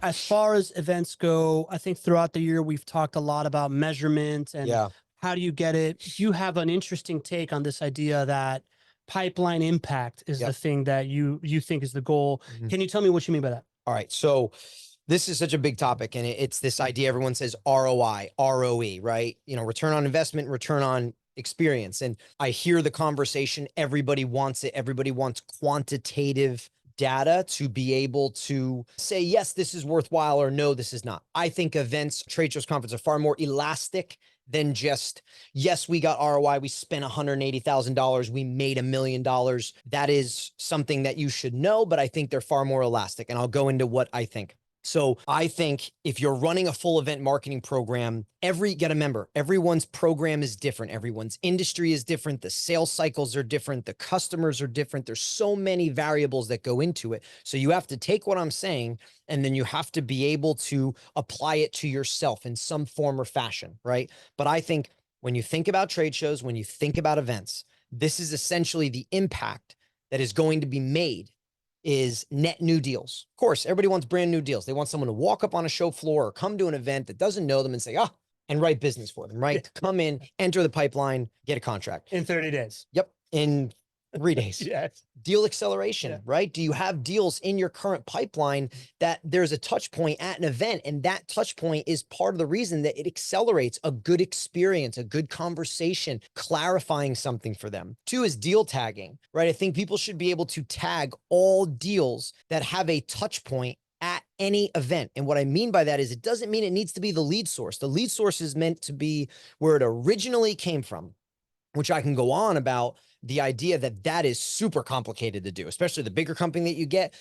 as far as events go, I think throughout the year, we've talked a lot about measurement and how do you get it? You have an interesting take on this idea that pipeline impact is the thing that you think is the goal. Can you tell me what you mean by that? All right. So this is such a big topic, and it's this idea. Everyone says ROI, ROE, right? You know, return on investment, return on experience. And I hear the conversation. Everybody wants it. Everybody wants quantitative data to be able to say, yes, this is worthwhile, or no, this is not. I think events, trade shows, conferences are far more elastic than just, yes, we got ROI, we spent $180,000, we made $1 million. That is something that you should know, but I think they're far more elastic. And I'll go into what I think. So I think if you're running a full event marketing program, gotta remember, everyone's program is different. Everyone's industry is different. The sales cycles are different. The customers are different. There's so many variables that go into it. So you have to take what I'm saying, and then you have to be able to apply it to yourself in some form or fashion, right? But I think when you think about trade shows, when you think about events, this is essentially the impact that is going to be made is net new deals. Of course, everybody wants brand new deals. They want someone to walk up on a show floor or come to an event that doesn't know them and say, and write business for them, right? Come in, enter the pipeline, get a contract. In 30 days. Yep. In 3 days. Yes. Deal acceleration, right? Do you have deals in your current pipeline that there's a touch point at an event, and that touch point is part of the reason that it accelerates a good experience, a good conversation, clarifying something for them. 2 is deal tagging, right? I think people should be able to tag all deals that have a touch point at any event. And what I mean by that is it doesn't mean it needs to be the lead source. The lead source is meant to be where it originally came from, which I can go on about the idea that that is super complicated to do, especially the bigger company that you get.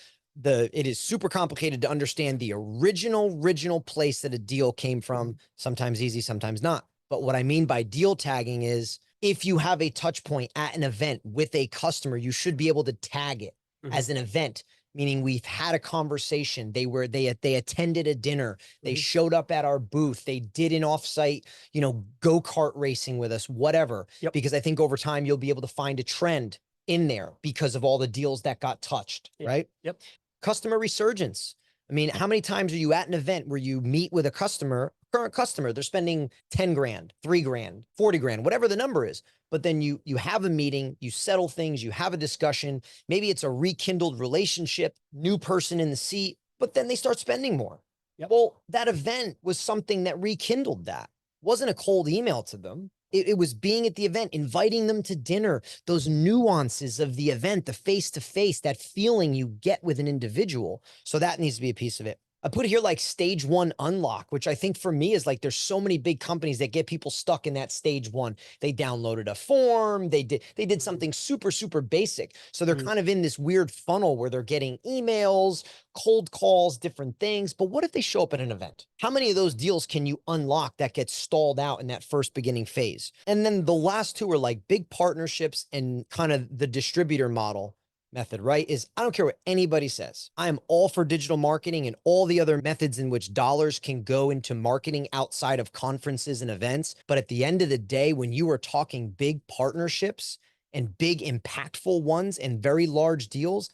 It is super complicated to understand the original place that a deal came from. Sometimes easy, sometimes not. But what I mean by deal tagging is if you have a touch point at an event with a customer, you should be able to tag it as an event, meaning we've had a conversation. They attended a dinner. They showed up at our booth. They did an offsite, go-kart racing with us, whatever. Because I think over time, you'll be able to find a trend in there because of all the deals that got touched, right? Customer resurgence. I mean, how many times are you at an event where you meet with a current customer, they're spending 10 grand, 3 grand, 40 grand, whatever the number is. But then you have a meeting, you settle things, you have a discussion. Maybe it's a rekindled relationship, new person in the seat, but then they start spending more. Well, that event was something that rekindled that. It wasn't a cold email to them. It was being at the event, inviting them to dinner, those nuances of the event, the face-to-face, that feeling you get with an individual. So that needs to be a piece of it. I put here like stage 1 unlock, which I think for me is like, there's so many big companies that get people stuck in that stage 1. They downloaded a form. They did something super, super basic. So they're kind of in this weird funnel where they're getting emails, cold calls, different things. But what if they show up at an event? How many of those deals can you unlock that get stalled out in that first beginning phase? And then the last 2 are like big partnerships and kind of the distributor model method, right? Is I don't care what anybody says. I am all for digital marketing and all the other methods in which dollars can go into marketing outside of conferences and events. But at the end of the day, when you are talking big partnerships and big impactful ones and very large deals,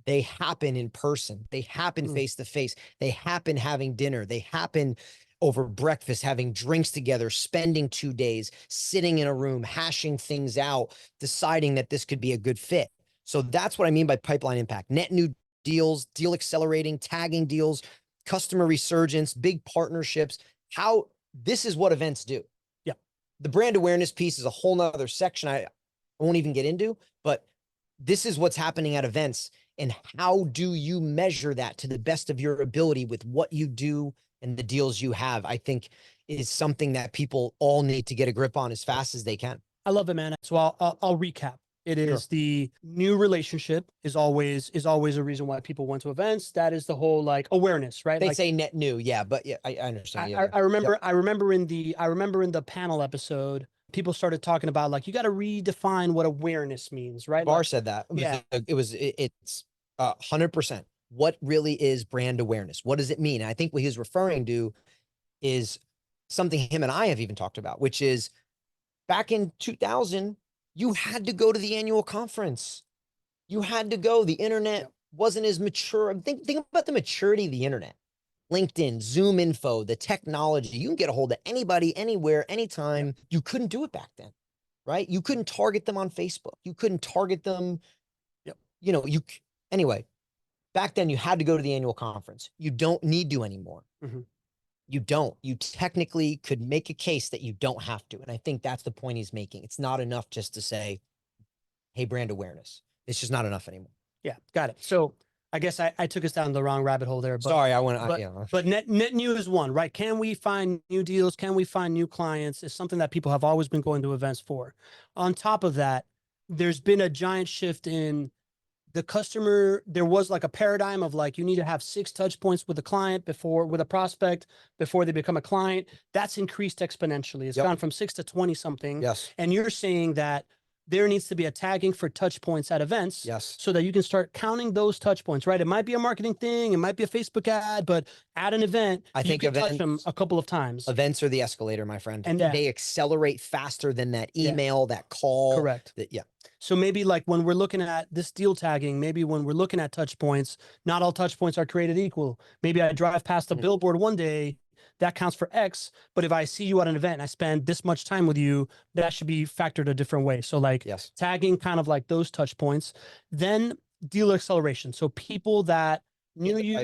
they happen in person. They happen face to face. They happen having dinner. They happen over breakfast, having drinks together, spending 2 days, sitting in a room, hashing things out, deciding that this could be a good fit. So that's what I mean by pipeline impact. Net new deals, deal accelerating, tagging deals, customer resurgence, big partnerships. This is what events do. The brand awareness piece is a whole nother section I won't even get into, but this is what's happening at events. And how do you measure that to the best of your ability with what you do and the deals you have, I think is something that people all need to get a grip on as fast as they can. I love it, man. So I'll recap. It is the new relationship is always a reason why people went to events. That is the whole like awareness, right? They say net new. Yeah. But yeah, I understand. I remember in the panel episode, people started talking about like, you got to redefine what awareness means, right? Barr said that. It's 100%. What really is brand awareness? What does it mean? And I think what he was referring to is something him and I have even talked about, which is back in 2000, you had to go to the annual conference. You had to go. The internet wasn't as mature. Think about the maturity of the internet. LinkedIn, Zoom info, the technology. You can get a hold of anybody, anywhere, anytime. You couldn't do it back then, right? You couldn't target them on Facebook. You couldn't target them. You know, anyway, back then you had to go to the annual conference. You don't need to anymore. You don't. You technically could make a case that you don't have to. And I think that's the point he's making. It's not enough just to say, hey, brand awareness. It's just not enough anymore. Yeah, got it. So I guess I took us down the wrong rabbit hole there. But, sorry, I went. But net new is one, right? Can we find new deals? Can we find new clients? It's something that people have always been going to events for. On top of that, there's been a giant shift in the customer. There was like a paradigm of like, you need to have 6 touch points with a client with a prospect before they become a client. That's increased exponentially. It's gone from 6 to 20 something. Yes. And you're saying that there needs to be a tagging for touch points at events. Yes. So that you can start counting those touch points, right? It might be a marketing thing. It might be a Facebook ad, but at an event, I think you can touch them a couple of times. Events are the escalator, my friend. And they accelerate faster than that email, that call. Correct. So maybe like when we're looking at this deal tagging, maybe when we're looking at touch points, not all touch points are created equal. Maybe I drive past a billboard one day, that counts for X, but if I see you at an event and I spend this much time with you, that should be factored a different way. So like tagging kind of like those touch points, then deal acceleration. So people that knew you,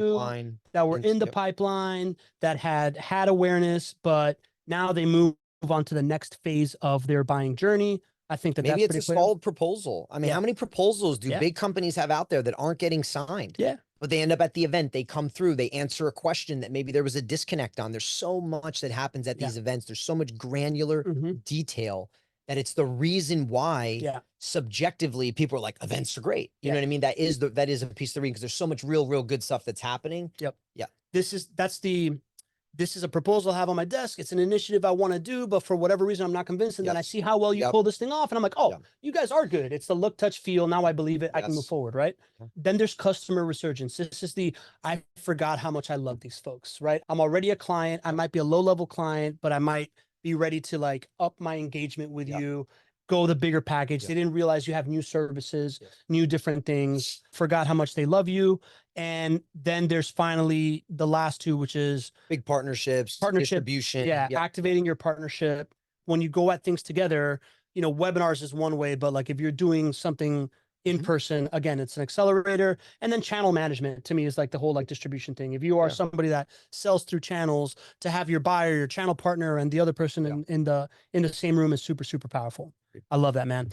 that were in the pipeline, that had awareness, but now they move on to the next phase of their buying journey. I think maybe it's a stalled proposal. I mean, how many proposals do big companies have out there that aren't getting signed? But they end up at the event, they come through, they answer a question that maybe there was a disconnect on. There's so much that happens at these events. There's so much granular detail that it's the reason why subjectively people are like, events are great. You know what I mean? That is a piece of the reason, because there's so much real good stuff that's happening. This is a proposal I have on my desk. It's an initiative I want to do, but for whatever reason, I'm not convinced. And then I see how well you pull this thing off. And I'm like, oh, you guys are good. It's the look, touch, feel. Now I believe it. I can move forward, right? Then there's customer resurgence. This is I forgot how much I love these folks, right? I'm already a client. I might be a low-level client, but I might be ready to like up my engagement with you, go the bigger package. They didn't realize you have new services, new different things, forgot how much they love you. And then there's finally the last two, which is big partnerships, distribution. Activating your partnership. When you go at things together, you know, webinars is one way, but like if you're doing something in person, again, it's an accelerator. And then channel management to me is like the whole like distribution thing. If you are somebody that sells through channels, to have your buyer, your channel partner, and the other person in the same room is super, super powerful. I love that, man.